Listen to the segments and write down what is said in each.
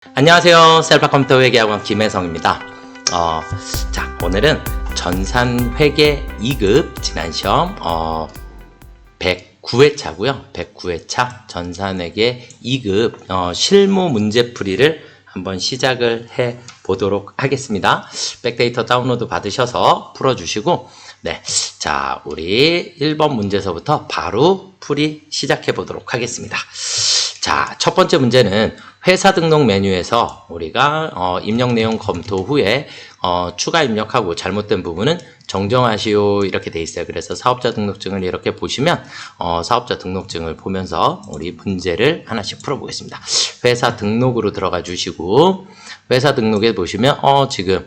안녕하세요. 셀파 컴퓨터 회계학원 김혜성입니다. 자, 오늘은 전산회계 2급 지난 시험 109회차고요. 109회차 전산회계 2급 실무 문제풀이를 한번 시작을 해 보도록 하겠습니다. 백데이터 다운로드 받으셔서 풀어주시고, 네, 자, 우리 1번 문제서부터 바로 풀이 시작해 보도록 하겠습니다. 자, 첫 번째 문제는 회사 등록 메뉴에서 우리가 입력 내용 검토 후에 추가 입력하고 잘못된 부분은 정정하시오 이렇게 돼 있어요. 그래서 사업자 등록증을 이렇게 보시면 사업자 등록증을 보면서 우리 문제를 하나씩 풀어보겠습니다. 회사 등록으로 들어가 주시고, 회사 등록에 보시면 지금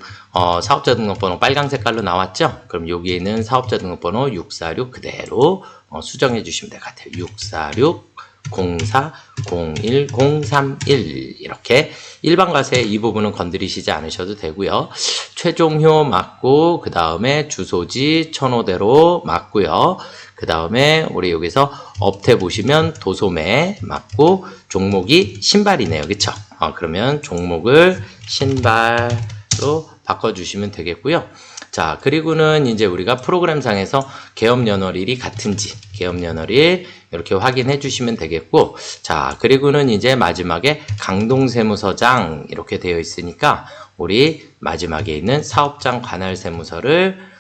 사업자 등록번호 빨간 색깔로 나왔죠? 그럼 여기에 있는 사업자 등록번호 646 그대로 수정해 주시면 될 것 같아요. 646 04 01 031 이렇게 일반 과세 이 부분은 건드리시지 않으셔도 되고요. 최종효 맞고, 그 다음에 주소지 천호대로 맞고요. 그 다음에 우리 여기서 업태 보시면 도소매 맞고, 종목이 신발이네요. 그쵸? 그러면 종목을 신발로 바꿔주시면 되겠고요. 자, 그리고는 이제 우리가 프로그램상에서 개업연월일이 같은지, 개업연월일 이렇게 확인해 주시면 되겠고, 자, 그리고는 이제 마지막에 강동세무서장 이렇게 되어 있으니까 우리 마지막에 있는 사업장 관할세무서를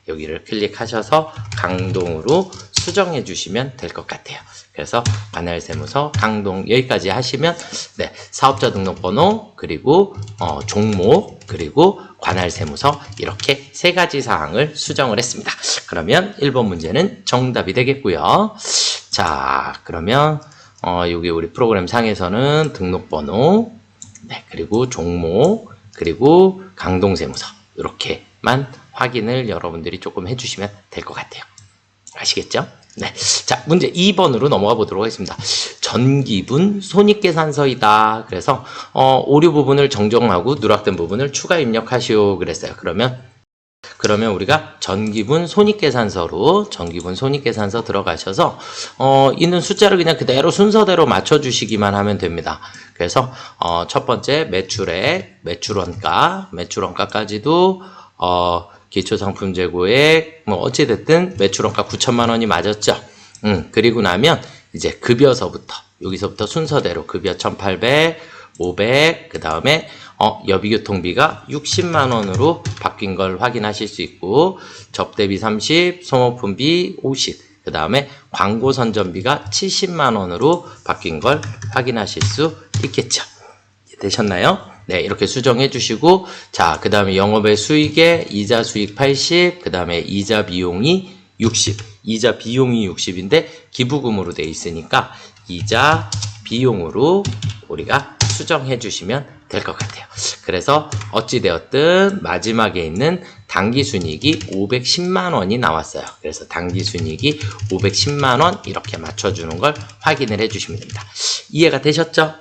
여기를 클릭하셔서 강동으로 수정해 주시면 될 것 같아요. 그래서 관할세무서 강동 여기까지 하시면 사업자 등록번호 그리고 종목 그리고 관할세무서 이렇게 세 가지 사항을 수정을 했습니다. 그러면 1번 문제는 정답이 되겠고요. 자, 그러면 여기 우리 프로그램 상에서는 등록번호 그리고 종목 그리고 강동세무서 이렇게만 확인을 여러분들이 조금 해주시면 될 것 같아요. 아시겠죠? 네. 자, 문제 2번으로 넘어가 보도록 하겠습니다. 전기분 손익계산서이다. 그래서 오류 부분을 정정하고 누락된 부분을 추가 입력하시오 그랬어요. 그러면 우리가 전기분 손익계산서로 전기분 손익계산서 들어가셔서 있는 숫자를 그냥 그대로 순서대로 맞춰주시기만 하면 됩니다. 그래서 첫 번째 매출액, 매출원가까지도 기초상품 재고액 어찌됐든 매출원가 9천만 원이 맞았죠. 그리고 나면 이제 급여서부터 여기서부터 순서대로 급여 1,800, 500, 그 다음에 여비교통비가 60만 원으로 바뀐 걸 확인하실 수 있고, 접대비 30, 소모품비 50, 그 다음에 광고 선전비가 70만 원으로 바뀐 걸 확인하실 수 있겠죠. 되셨나요? 네, 이렇게 수정해 주시고, 자, 그 다음에 영업의 수익에 이자 수익 80, 그 다음에 이자 비용이 60, 이자 비용이 60인데 기부금으로 되어 있으니까 이자 비용으로 우리가 수정해 주시면 될 것 같아요. 그래서 어찌되었든 마지막에 있는 당기순이익이 510만 원이 나왔어요. 그래서 당기순이익이 510만 원 이렇게 맞춰주는 걸 확인을 해 주시면 됩니다. 이해가 되셨죠?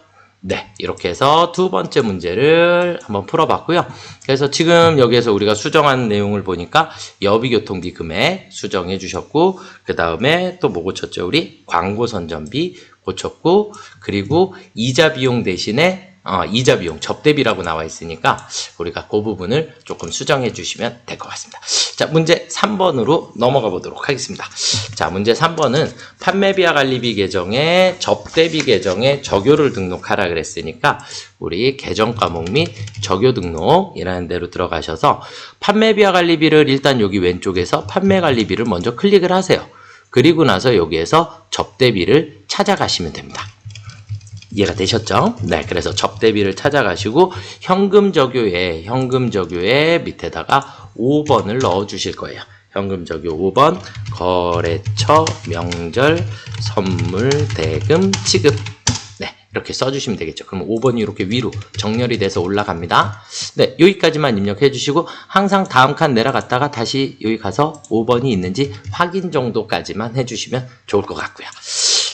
네, 이렇게 해서 두 번째 문제를 한번 풀어봤고요. 그래서 지금 여기에서 우리가 수정한 내용을 보니까 여비교통비 금액 수정해 주셨고, 그 다음에 또 뭐 고쳤죠? 우리 광고 선전비 고쳤고, 그리고 이자 비용 대신에 이자 비용 접대비라고 나와 있으니까 우리가 그 부분을 조금 수정해 주시면 될 것 같습니다. 자, 문제 3번으로 넘어가 보도록 하겠습니다. 자, 문제 3번은 판매비와 관리비 계정에 접대비 계정에 적요를 등록하라 그랬으니까 우리 계정 과목 및 적요 등록이라는 데로 들어가셔서 판매비와 관리비를 일단 여기 왼쪽에서 판매 관리비를 먼저 클릭을 하세요. 그리고 나서 여기에서 접대비를 찾아가시면 됩니다. 이해가 되셨죠? 네, 그래서 접대비를 찾아가시고 현금 적요에 밑에다가 5번을 넣어 주실 거예요. 현금 적요 5번, 거래처, 명절, 선물, 대금, 지급. 네, 이렇게 써주시면 되겠죠. 그럼 5번이 이렇게 위로 정렬이 돼서 올라갑니다. 네, 여기까지만 입력해 주시고 항상 다음 칸 내려갔다가 다시 여기 가서 5번이 있는지 확인 정도까지만 해주시면 좋을 것 같고요.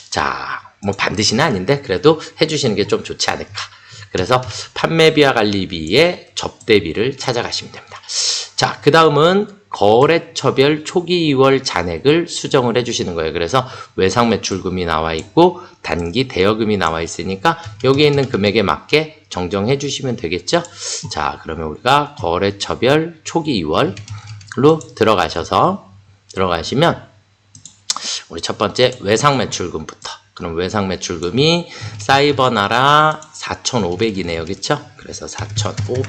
자, 뭐 반드시는 아닌데 그래도 해주시는 게 좀 좋지 않을까. 그래서 판매비와 관리비의 접대비를 찾아가시면 됩니다. 자, 그 다음은 거래처별 초기 2월 잔액을 수정을 해주시는 거예요. 그래서 외상 매출금이 나와 있고 단기 대여금이 나와 있으니까 여기에 있는 금액에 맞게 정정해 주시면 되겠죠. 자, 그러면 우리가 거래처별 초기 2월로 들어가시면 우리 첫 번째 외상 매출금부터. 그럼 외상 매출금이 사이버나라 4,500이네요. 그쵸? 그래서 4,500.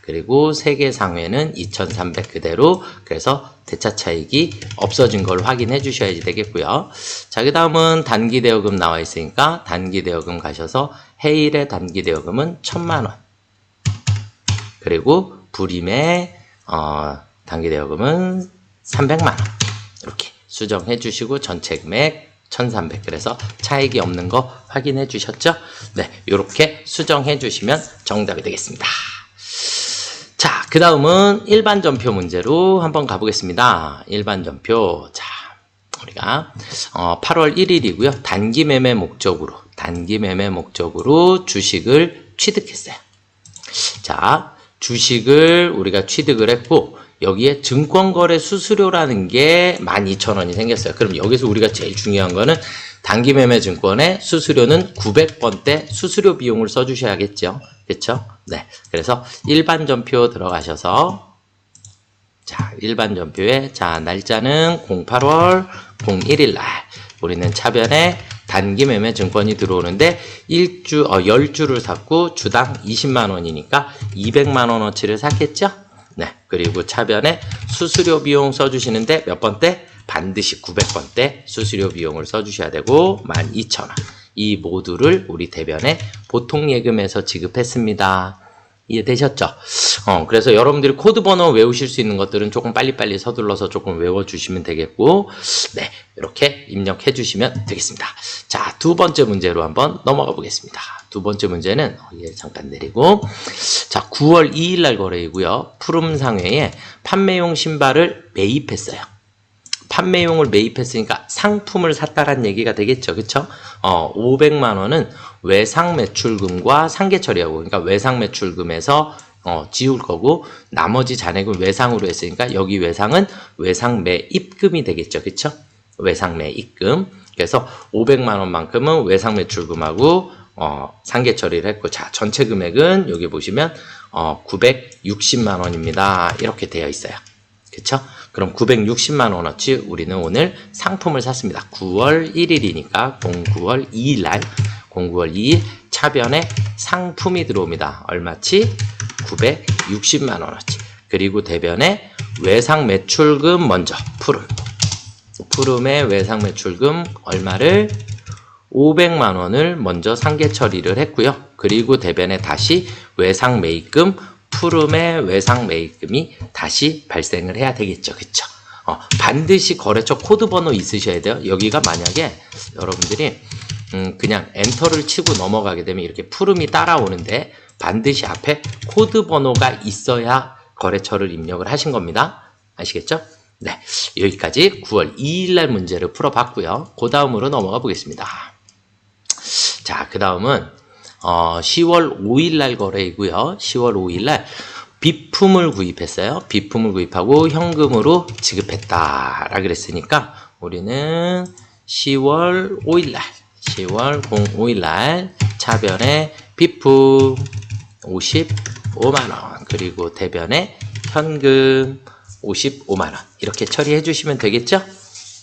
그리고 세계상회는 2,300 그대로. 그래서 대차 차익이 없어진 걸 확인해 주셔야지 되겠고요. 자, 그 다음은 단기 대여금 나와 있으니까 단기 대여금 가셔서 해일의 단기 대여금은 1,000만 원. 그리고 불임의 단기 대여금은 300만 원. 이렇게 수정해 주시고 전체 금액 1,300. 그래서 차익이 없는 거 확인해 주셨죠? 네, 이렇게 수정해 주시면 정답이 되겠습니다. 자, 그 다음은 일반 전표 문제로 한번 가보겠습니다. 일반 전표. 자, 우리가 8월 1일이고요. 단기 매매 목적으로 주식을 취득했어요. 자, 주식을 우리가 취득을 했고 여기에 증권거래 수수료라는 게 12,000원이 생겼어요. 그럼 여기서 우리가 제일 중요한 거는 단기 매매 증권의 수수료는 900번대 수수료 비용을 써주셔야겠죠. 그렇죠? 네. 그래서 일반 전표 들어가셔서 자, 일반 전표에 자, 날짜는 08월 01일 날 우리는 차변에 단기 매매 증권이 들어오는데 10주를 샀고 주당 20만 원이니까 200만 원어치를 샀겠죠? 네. 그리고 차변에 수수료 비용 써주시는데 몇 번대? 반드시 900번대 수수료 비용을 써주셔야 되고 12,000원. 이 모두를 우리 대변에 보통예금에서 지급했습니다. 이해되셨죠? 그래서 여러분들이 코드 번호 외우실 수 있는 것들은 조금 빨리빨리 서둘러서 조금 외워주시면 되겠고, 네, 이렇게 입력해 주시면 되겠습니다. 자, 두 번째 문제로 한번 넘어가 보겠습니다. 두 번째 문제는, 잠깐 내리고, 자, 9월 2일 날 거래이고요. 푸름상회에 판매용 신발을 매입했어요. 판매용을 매입했으니까 상품을 샀다란 얘기가 되겠죠. 그쵸? 500만 원은 외상 매출금과 상계 처리하고, 그러니까 외상 매출금에서 지울 거고, 나머지 잔액은 외상으로 했으니까 여기 외상은 외상 매입금이 되겠죠. 그쵸? 외상 매입금. 그래서 500만 원만큼은 외상 매출금하고 상계 처리를 했고, 자, 전체 금액은 여기 보시면 960만 원입니다. 이렇게 되어 있어요. 그쵸? 그럼 960만 원어치 우리는 오늘 상품을 샀습니다. 9월 1일이니까 09월 2일 날 09월 2일 차변에 상품이 들어옵니다. 얼마치? 960만 원어치. 그리고 대변에 외상 매출금 먼저 푸름의 외상 매출금 얼마를? 500만 원을 먼저 상계 처리를 했고요. 그리고 대변에 다시 외상 매입금 푸름의 외상 매입금이 다시 발생을 해야 되겠죠. 그쵸? 반드시 거래처 코드 번호 있으셔야 돼요. 여기가 만약에 여러분들이 그냥 엔터를 치고 넘어가게 되면 이렇게 푸름이 따라오는데 반드시 앞에 코드 번호가 있어야 거래처를 입력을 하신 겁니다. 아시겠죠? 네, 여기까지 9월 2일 날 문제를 풀어봤고요. 그 다음으로 넘어가 보겠습니다. 자, 그 다음은 10월 5일 날 거래이고요. 10월 5일 날 비품을 구입했어요. 비품을 구입하고 현금으로 지급했다라 그랬으니까 우리는 10월 5일 날 차변에 비품 55만 원 그리고 대변에 현금 55만 원 이렇게 처리해 주시면 되겠죠?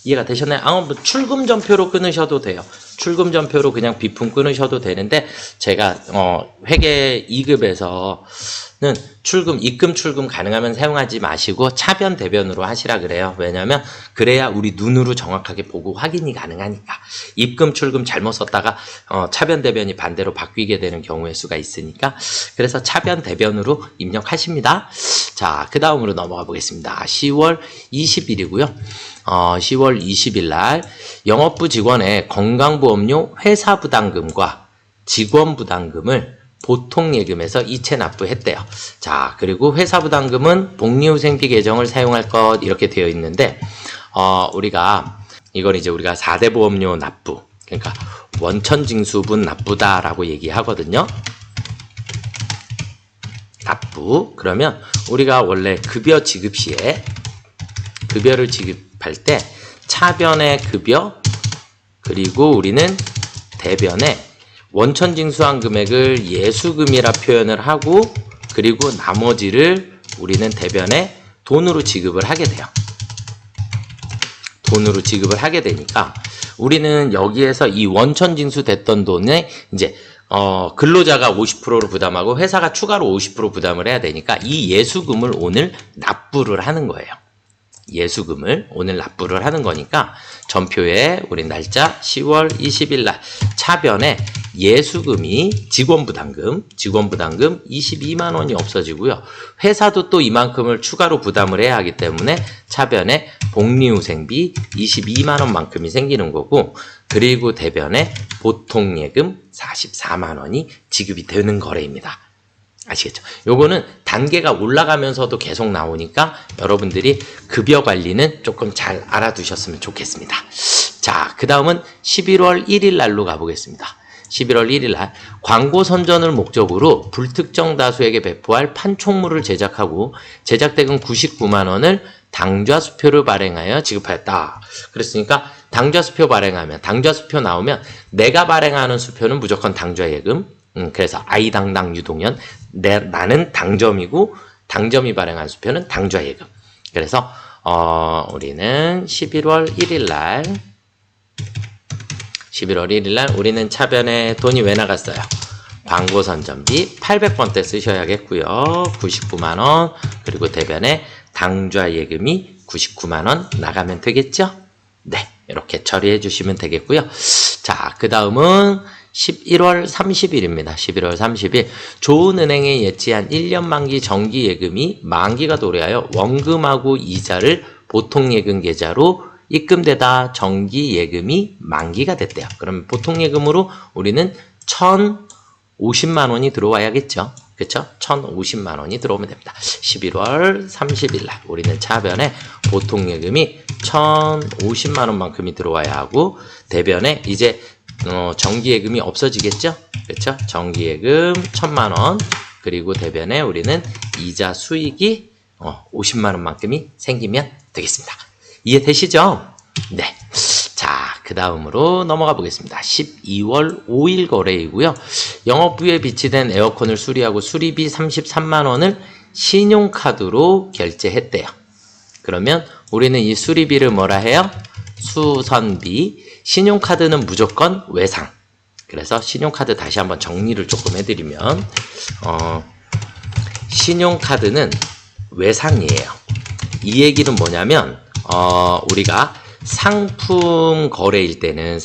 이해가 되셨나요? 뭐 출금 전표로 끊으셔도 돼요. 출금 전표로 그냥 비품 끊으셔도 되는데 제가 회계 2급에서는 입금 출금 가능하면 사용하지 마시고 차변 대변으로 하시라 그래요. 왜냐면 그래야 우리 눈으로 정확하게 보고 확인이 가능하니까. 입금 출금 잘못 썼다가 차변 대변이 반대로 바뀌게 되는 경우의 수가 있으니까 그래서 차변 대변으로 입력하십니다. 자, 그 다음으로 넘어가 보겠습니다. 10월 20일이고요. 10월 20일 날 영업부 직원의 건강보험료 회사 부담금과 직원 부담금을 보통예금에서 이체 납부했대요. 자, 그리고 회사 부담금은 복리후생비 계정을 사용할 것 이렇게 되어 있는데 우리가 이걸 이제 우리가 4대 보험료 납부, 그러니까 원천징수분 납부다라고 얘기하거든요. 납부. 그러면 우리가 원래 급여 지급 시에 급여를 지급할 때 차변의 급여 그리고 우리는 대변에 원천징수한 금액을 예수금이라 표현을 하고 그리고 나머지를 우리는 대변에 돈으로 지급을 하게 돼요. 돈으로 지급을 하게 되니까 우리는 여기에서 이 원천징수 됐던 돈에 이제 근로자가 50%를 부담하고 회사가 추가로 50% 부담을 해야 되니까 이 예수금을 오늘 납부를 하는 거예요. 예수금을 오늘 납부를 하는 거니까 전표에 우리 날짜 10월 20일 날 차변에 예수금이 직원부담금 22만 원이 없어지고요. 회사도 또 이만큼을 추가로 부담을 해야 하기 때문에 차변에 복리후생비 22만 원만큼이 생기는 거고 그리고 대변에 보통예금 44만 원이 지급이 되는 거래입니다. 아시겠죠? 요거는 단계가 올라가면서도 계속 나오니까 여러분들이 급여 관리는 조금 잘 알아두셨으면 좋겠습니다. 자, 그 다음은 11월 1일 날로 가보겠습니다. 11월 1일 날 광고 선전을 목적으로 불특정 다수에게 배포할 판촉물을 제작하고 제작 대금 99만 원을 당좌수표를 발행하여 지급하였다. 그랬으니까 당좌수표 발행하면 당좌수표 나오면 내가 발행하는 수표는 무조건 당좌예금 그래서 아이당당 유동현 나는 당점이고 당점이 발행한 수표는 당좌예금. 그래서 우리는 11월 1일 날 우리는 차변에 돈이 왜 나갔어요? 광고 선전비 800번 때 쓰셔야겠고요. 99만 원 그리고 대변에 당좌예금이 99만 원 나가면 되겠죠? 네, 이렇게 처리해 주시면 되겠고요. 자, 그 다음은 11월 30일입니다. 11월 30일 좋은은행에 예치한 1년 만기 정기예금이 만기가 도래하여 원금하고 이자를 보통예금 계좌로 입금되다 정기예금이 만기가 됐대요. 그럼 보통예금으로 우리는 1,050만 원이 들어와야겠죠. 그렇죠? 1,050만 원이 들어오면 됩니다. 11월 30일 날 우리는 차변에 보통예금이 1,050만 원만큼이 들어와야 하고 대변에 이제 정기예금이 없어지겠죠? 그렇죠? 정기예금 1,000만 원 그리고 대변에 우리는 이자 수익이 50만 원만큼이 생기면 되겠습니다. 이해되시죠? 네. 자, 그 다음으로 넘어가 보겠습니다. 12월 5일 거래이고요. 영업부에 비치된 에어컨을 수리하고 수리비 33만 원을 신용카드로 결제했대요. 그러면 우리는 이 수리비를 뭐라 해요? 수선비. 신용카드는 무조건 외상. 그래서 신용카드 다시 한번 정리를 조금 해드리면 신용카드는 외상이에요. 이 얘기는 뭐냐면 우리가 상품 거래일 때는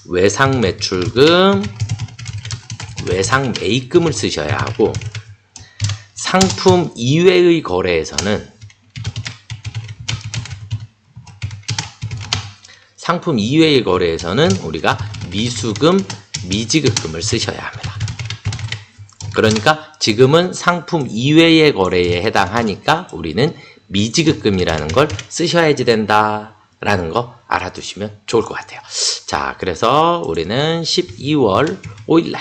외상 매출금, 외상 매입금을 쓰셔야 하고 상품 이외의 거래에서는 우리가 미수금, 미지급금을 쓰셔야 합니다. 그러니까 지금은 상품 이외의 거래에 해당하니까 우리는 미지급금이라는 걸 쓰셔야지 된다라는 거 알아두시면 좋을 것 같아요. 자, 그래서 우리는 12월 05일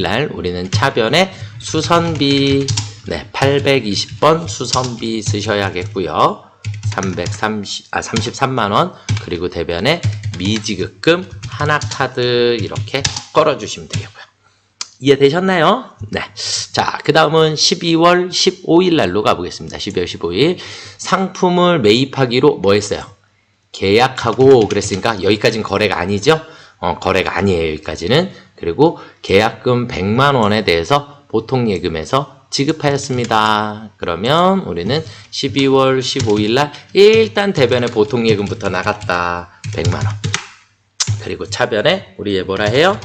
날 우리는 차변에 수선비 820번 수선비 쓰셔야겠고요. 33만 원 그리고 대변에 미지급금 하나카드 이렇게 걸어주시면 되겠고요. 이해되셨나요? 네. 자, 그 다음은 12월 15일 날로 가보겠습니다. 12월 15일 상품을 매입하기로 뭐 했어요? 계약하고 그랬으니까 여기까지는 거래가 아니죠? 거래가 아니에요. 여기까지는. 그리고 계약금 100만 원에 대해서 보통예금에서 지급하였습니다. 그러면 우리는 12월 15일 날 일단 대변에 보통예금부터 나갔다. 100만 원. 그리고 차변에 우리 얘 뭐라 해요?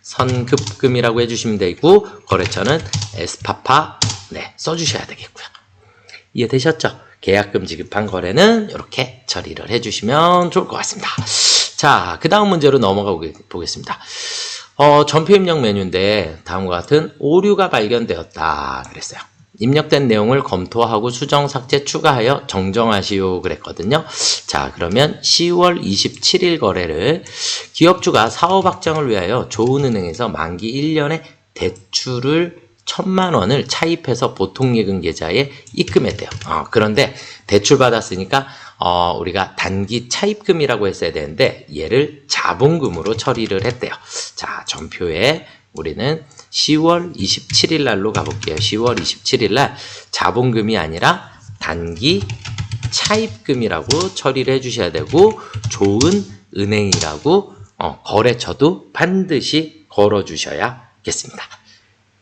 선급금이라고 해주시면 되고 거래처는 에스파파 써주셔야 되겠고요. 이해되셨죠? 계약금 지급한 거래는 이렇게 처리를 해주시면 좋을 것 같습니다. 자, 그 다음 문제로 넘어가 보겠습니다. 전표 입력 메뉴인데 다음과 같은 오류가 발견되었다 그랬어요. 입력된 내용을 검토하고 수정, 삭제, 추가하여 정정하시오 그랬거든요. 자, 그러면 10월 27일 거래를 기업주가 사업 확장을 위하여 좋은은행에서 만기 1년의 대출을 1,000만 원을 차입해서 보통예금 계좌에 입금했대요. 그런데 대출 받았으니까 우리가 단기 차입금이라고 했어야 되는데 얘를 자본금으로 처리를 했대요. 자, 전표에 우리는 10월 27일 날로 가볼게요. 10월 27일 날 자본금이 아니라 단기 차입금이라고 처리를 해주셔야 되고, 좋은 은행이라고 거래처도 반드시 걸어주셔야겠습니다.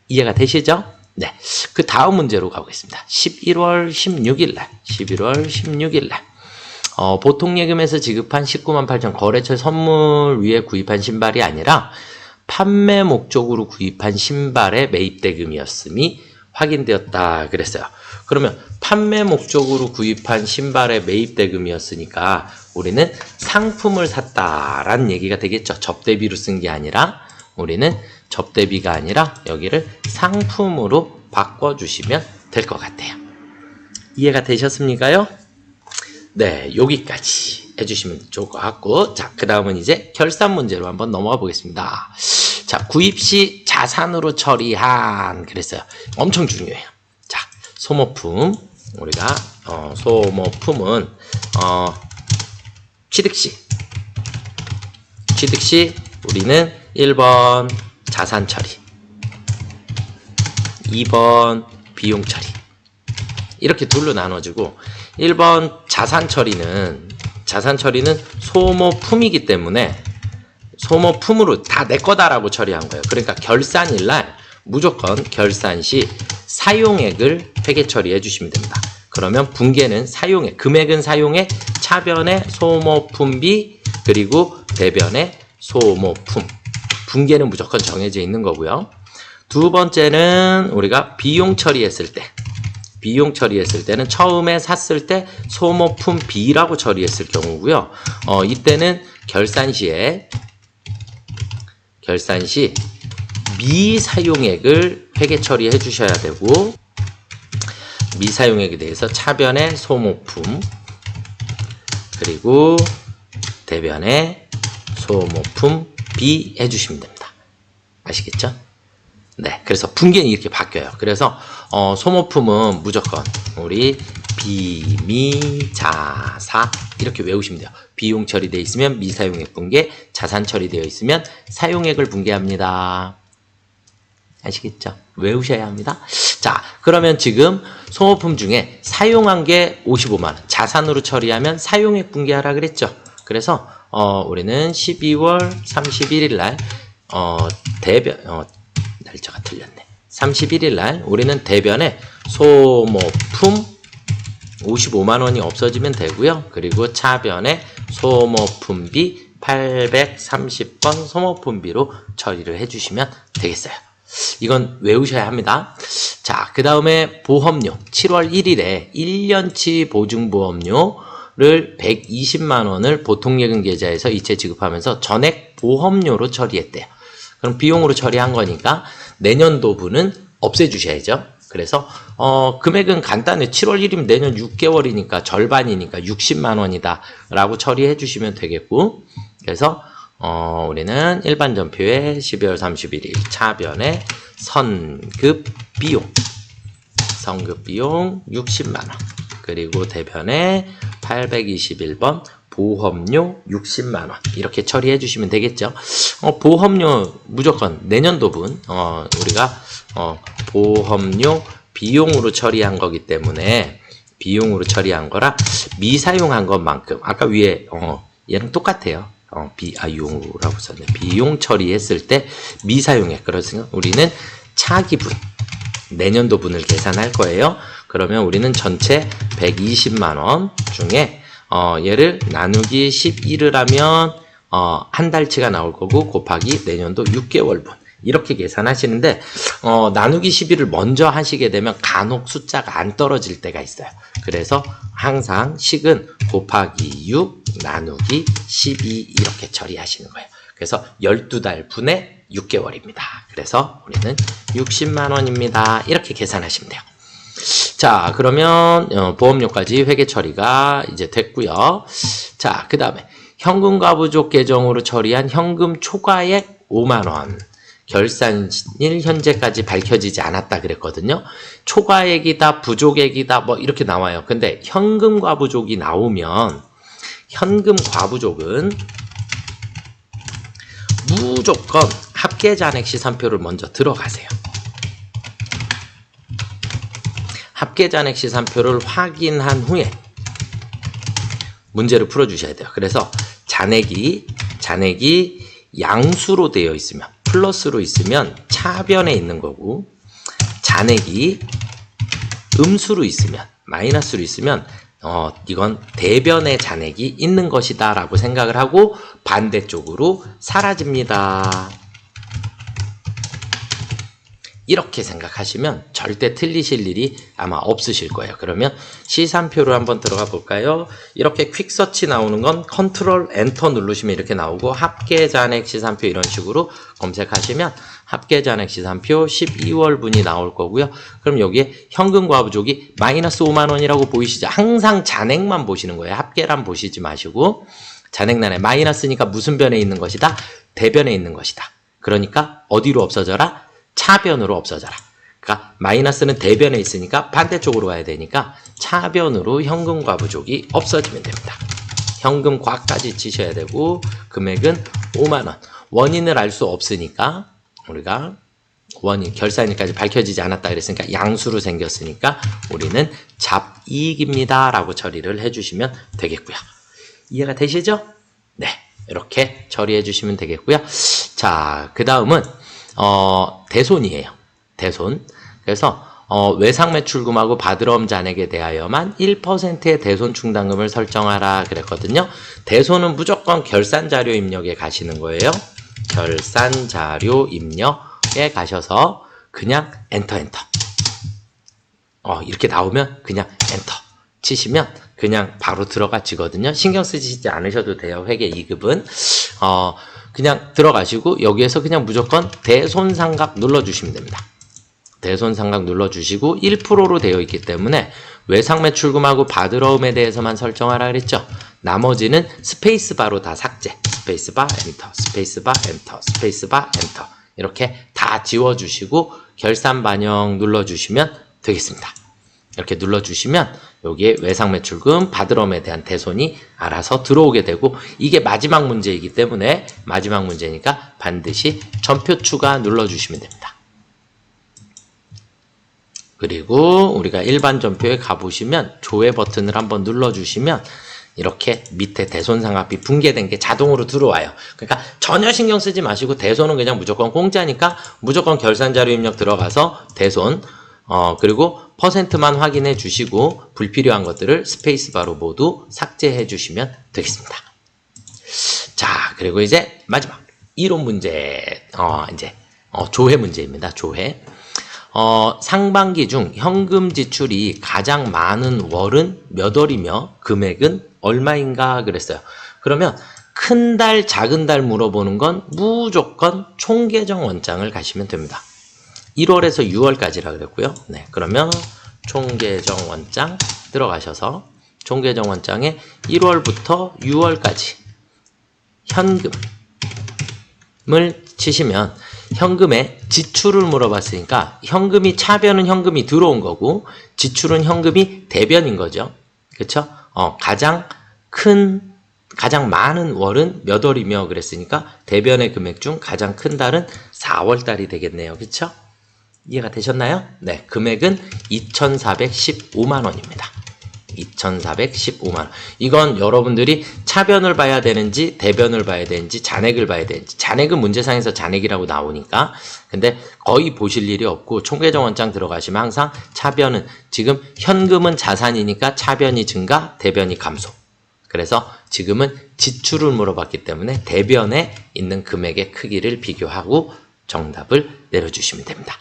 이해가 되시죠? 네. 그 다음 문제로 가보겠습니다. 11월 16일 날, 11월 16일 날. 보통예금에서 지급한 19만 8천 거래처 선물 위에 구입한 신발이 아니라 판매 목적으로 구입한 신발의 매입대금이었음이 확인되었다 그랬어요. 그러면 판매 목적으로 구입한 신발의 매입대금이었으니까 우리는 상품을 샀다라는 얘기가 되겠죠. 접대비로 쓴 게 아니라, 우리는 접대비가 아니라 여기를 상품으로 바꿔주시면 될 것 같아요. 이해가 되셨습니까요? 네, 여기까지 해주시면 좋을 것 같고, 자, 그 다음은 이제 결산 문제로 한번 넘어가 보겠습니다. 자, 구입 시 자산으로 처리한 그랬어요. 엄청 중요해요. 자, 소모품, 우리가 소모품은 취득 시 우리는 1번 자산 처리, 2번 비용 처리, 이렇게 둘로 나눠지고, 1번 자산 처리는 소모품이기 때문에 소모품으로 다 내 거다라고 처리한 거예요. 그러니까 결산일 날 무조건 결산 시 사용액을 회계 처리해 주시면 됩니다. 그러면 분계는 사용액, 금액은 사용액, 차변의 소모품비, 그리고 대변의 소모품. 분계는 무조건 정해져 있는 거고요. 두 번째는 우리가 비용 처리했을 때는 처음에 샀을 때 소모품 B라고 처리했을 경우고요. 이때는 결산 시 미사용액을 회계 처리해 주셔야 되고, 미사용액에 대해서 차변의 소모품, 그리고 대변의 소모품 B 해주시면 됩니다. 아시겠죠? 네, 그래서 분계는 이렇게 바뀌어요. 그래서 소모품은 무조건 우리 비미자사 이렇게 외우시면 돼요. 비용 처리되어 있으면 미사용액 분계, 자산 처리되어 있으면 사용액을 분계합니다. 아시겠죠? 외우셔야 합니다. 자, 그러면 지금 소모품 중에 사용한 게 55만 원, 자산으로 처리하면 사용액 분계하라 그랬죠? 그래서 우리는 12월 31일 날 날짜가 틀렸네. 31일 날 우리는 대변에 소모품 55만 원이 없어지면 되고요. 그리고 차변에 소모품비 830번 소모품비로 처리를 해주시면 되겠어요. 이건 외우셔야 합니다. 자, 그 다음에 보험료 7월 1일에 1년치 보증보험료를 120만 원을 보통예금 계좌에서 이체 지급하면서 전액 보험료로 처리했대요. 그럼 비용으로 처리한 거니까 내년도분은 없애주셔야죠. 그래서 금액은 간단해. 7월 1일이면 내년 6개월이니까 절반이니까 60만 원이다 라고 처리해 주시면 되겠고, 그래서 우리는 일반 전표에 12월 31일 차변에 선급 비용 60만 원, 그리고 대변에 821번 보험료 60만 원 이렇게 처리해 주시면 되겠죠. 보험료 무조건 내년도분 우리가 보험료 비용으로 처리한 거기 때문에 비용으로 처리한 거라 미사용한 것만큼 아까 위에 얘랑 똑같아요. 비용으로라고 썼네. 비용 처리했을 때 미사용액, 그래서 우리는 차기분 내년도분을 계산할 거예요. 그러면 우리는 전체 120만 원 중에 얘를 나누기 11을 하면 한 달치가 나올 거고 곱하기 내년도 6개월분 이렇게 계산하시는데 나누기 11을 먼저 하시게 되면 간혹 숫자가 안 떨어질 때가 있어요. 그래서 항상 식은 곱하기 6 나누기 12 이렇게 처리하시는 거예요. 그래서 12달 분의 6개월입니다. 그래서 우리는 60만 원입니다. 이렇게 계산하시면 돼요. 자, 그러면 보험료까지 회계 처리가 이제 됐고요. 자, 그 다음에 현금과 부족 계정으로 처리한 현금 초과액 5만 원. 결산일 현재까지 밝혀지지 않았다 그랬거든요. 초과액이다, 부족액이다, 뭐 이렇게 나와요. 근데 현금 과부족이 나오면 현금 과부족은 무조건 합계잔액 시산표를 먼저 들어가세요. 합계잔액 시산표를 확인한 후에 문제를 풀어주셔야 돼요. 그래서 잔액이 양수로 되어 있으면, 플러스로 있으면 차변에 있는 거고, 잔액이 음수로 있으면, 마이너스로 있으면 이건 대변의 잔액이 있는 것이다 라고 생각을 하고 반대쪽으로 사라집니다. 이렇게 생각하시면 절대 틀리실 일이 아마 없으실 거예요. 그러면 시산표로 한번 들어가 볼까요? 이렇게 퀵서치 나오는 건 컨트롤 엔터 누르시면 이렇게 나오고, 합계잔액 시산표 이런 식으로 검색하시면 합계잔액 시산표 12월분이 나올 거고요. 그럼 여기에 현금 과부족이 마이너스 5만 원이라고 보이시죠? 항상 잔액만 보시는 거예요. 합계란 보시지 마시고, 잔액란에 마이너스니까 무슨 변에 있는 것이다? 대변에 있는 것이다. 그러니까 어디로 없어져라? 차변으로 없어져라. 그러니까 마이너스는 대변에 있으니까 반대쪽으로 가야 되니까 차변으로 현금 과부족이 없어지면 됩니다. 현금 과까지 치셔야 되고, 금액은 5만 원. 원인을 알 수 없으니까 우리가 원인, 결산일까지 밝혀지지 않았다 그랬으니까 양수로 생겼으니까 우리는 잡이익입니다 라고 처리를 해주시면 되겠고요. 이해가 되시죠? 네, 이렇게 처리해 주시면 되겠고요. 자, 그 다음은 대손이에요. 대손. 그래서 외상매출금하고 바드럼 잔액에 대하여만 1%의 대손 충당금을 설정하라 그랬거든요. 대손은 무조건 결산자료 입력에 가시는 거예요. 결산자료 입력에 가셔서 그냥 엔터. 이렇게 나오면 그냥 엔터 치시면 그냥 바로 들어가지거든요. 신경 쓰시지 않으셔도 돼요. 회계 2급은. 그냥 들어가시고 여기에서 그냥 무조건 대손상각 눌러주시면 됩니다. 대손상각 눌러주시고 1%로 되어 있기 때문에 외상매출금하고 바드러움에 대해서만 설정하라 그랬죠. 나머지는 스페이스바로 다 삭제. 스페이스바 엔터, 스페이스바 엔터, 스페이스바 엔터 이렇게 다 지워주시고 결산 반영 눌러주시면 되겠습니다. 이렇게 눌러주시면 여기에 외상매출금, 바드럼에 대한 대손이 알아서 들어오게 되고, 이게 마지막 문제이기 때문에 마지막 문제니까 반드시 전표 추가 눌러주시면 됩니다. 그리고 우리가 일반 전표에 가보시면 조회 버튼을 한번 눌러주시면 이렇게 밑에 대손상각비 붕괴된 게 자동으로 들어와요. 그러니까 전혀 신경 쓰지 마시고 대손은 그냥 무조건 공짜니까 무조건 결산자료 입력 들어가서 대손 그리고 퍼센트만 확인해 주시고 불필요한 것들을 스페이스바로 모두 삭제해 주시면 되겠습니다. 자, 그리고 이제 마지막 이론 문제, 조회 문제입니다. 조회. 상반기 중 현금 지출이 가장 많은 월은 몇 월이며 금액은 얼마인가 그랬어요. 그러면 큰 달, 작은 달 물어보는 건 무조건 총계정 원장을 가시면 됩니다. 1월에서 6월까지라 그랬고요. 네, 그러면 총계정 원장 들어가셔서 총계정 원장에 1월부터 6월까지 현금을 치시면 현금의 지출을 물어봤으니까 현금이 차변은 현금이 들어온 거고 지출은 현금이 대변인 거죠. 그렇죠? 가장 많은 월은 몇 월이며 그랬으니까 대변의 금액 중 가장 큰 달은 4월 달이 되겠네요. 그렇죠? 이해가 되셨나요? 네, 금액은 2,415만 원입니다. 2,415만 원. 이건 여러분들이 차변을 봐야 되는지 대변을 봐야 되는지 잔액을 봐야 되는지, 잔액은 문제상에서 잔액이라고 나오니까 근데 거의 보실 일이 없고 총계정 원장 들어가시면 항상 차변은 지금 현금은 자산이니까 차변이 증가, 대변이 감소. 그래서 지금은 지출을 물어봤기 때문에 대변에 있는 금액의 크기를 비교하고 정답을 내려주시면 됩니다.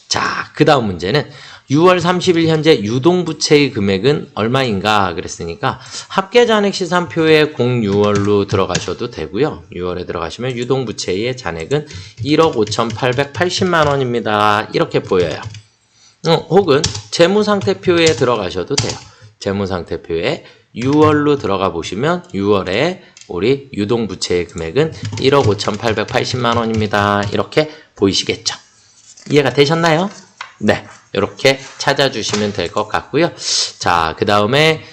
자, 그 다음 문제는 6월 30일 현재 유동부채의 금액은 얼마인가 그랬으니까 합계잔액 시산표에 06월로 들어가셔도 되고요. 6월에 들어가시면 유동부채의 잔액은 1억 5,880만 원입니다. 이렇게 보여요. 혹은 재무상태표에 들어가셔도 돼요. 재무상태표에 6월로 들어가 보시면 6월에 우리 유동부채의 금액은 1억 5,880만 원입니다. 이렇게 보이시겠죠? 이해가 되셨나요? 네, 이렇게 찾아주시면 될 것 같고요. 자, 그 다음에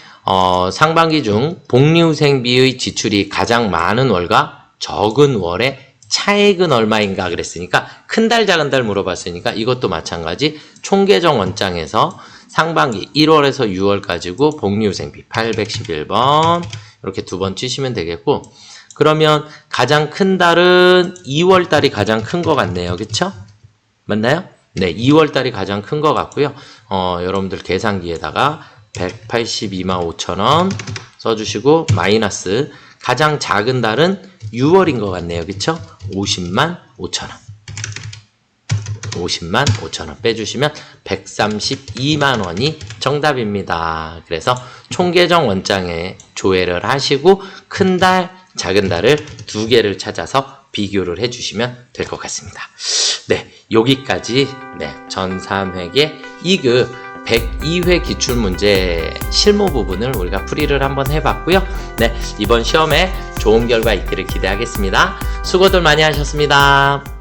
상반기 중 복리후생비의 지출이 가장 많은 월과 적은 월의 차액은 얼마인가 그랬으니까 큰 달 작은 달 물어봤으니까 이것도 마찬가지 총계정 원장에서 상반기 1월에서 6월 가지고 복리후생비 811번 이렇게 두 번 치시면 되겠고, 그러면 가장 큰 달은 2월 달이 가장 큰 것 같네요. 그쵸? 맞나요? 네, 2월 달이 가장 큰 것 같고요. 여러분들 계산기에다가 182만 5천원 써주시고 마이너스 가장 작은 달은 6월인 것 같네요. 그쵸? 50만 5천원. 50만 5천원 빼주시면 132만 원이 정답입니다. 그래서 총계정 원장에 조회를 하시고 큰 달, 작은 달을 두 개를 찾아서 비교를 해주시면 될 것 같습니다. 네, 여기까지 전3회계 2급 102회 기출문제 실무 부분을 우리가 풀이를 한번 해봤고요. 네, 이번 시험에 좋은 결과 있기를 기대하겠습니다. 수고들 많이 하셨습니다.